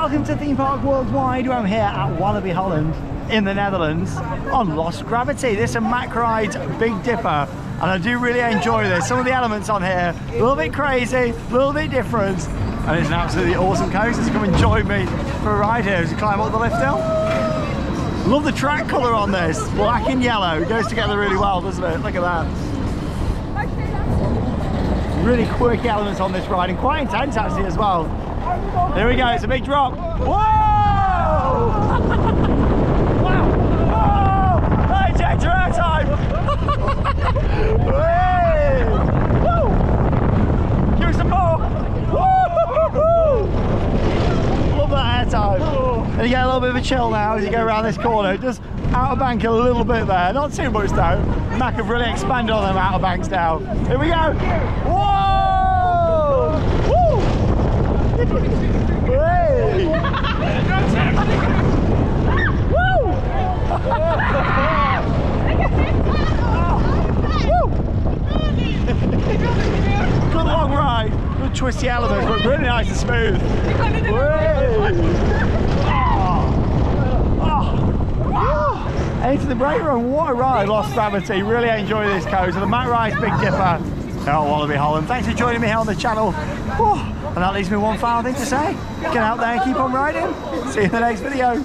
Welcome to Theme Park Worldwide, where I'm here at Walibi Holland in the Netherlands on Lost Gravity. This is Mack Rides Big Dipper, and I do really enjoy this. Some of the elements on here, a little bit crazy, a little bit different, and it's an absolutely awesome coaster, so come and join me for a ride here as we climb up the lift hill. Love the track colour on this, black and yellow. It goes together really well, doesn't it? Look at that. Really quirky elements on this ride, and quite intense actually as well. Here we go, it's a big drop. Whoa! Wow! Whoa! Hey, check your air time! Hey! Woo! Give us some more! Woo! Love that air time. And you get a little bit of a chill now as you go around this corner. Just outer bank a little bit there, not too much though. Mack have really expanded on them outer banks now. Here we go! Whoa! Woo! Hey! Woo! Good long ride, good twisty elements, but really nice and smooth. Into the break room, what a ride, Lost Gravity. Really enjoy this coaster, the Mack Rides Big Dipper here at Walibi Holland. Thanks for joining me here on the channel. And that leaves me one final thing to say. Get out there and keep on riding. See you in the next video.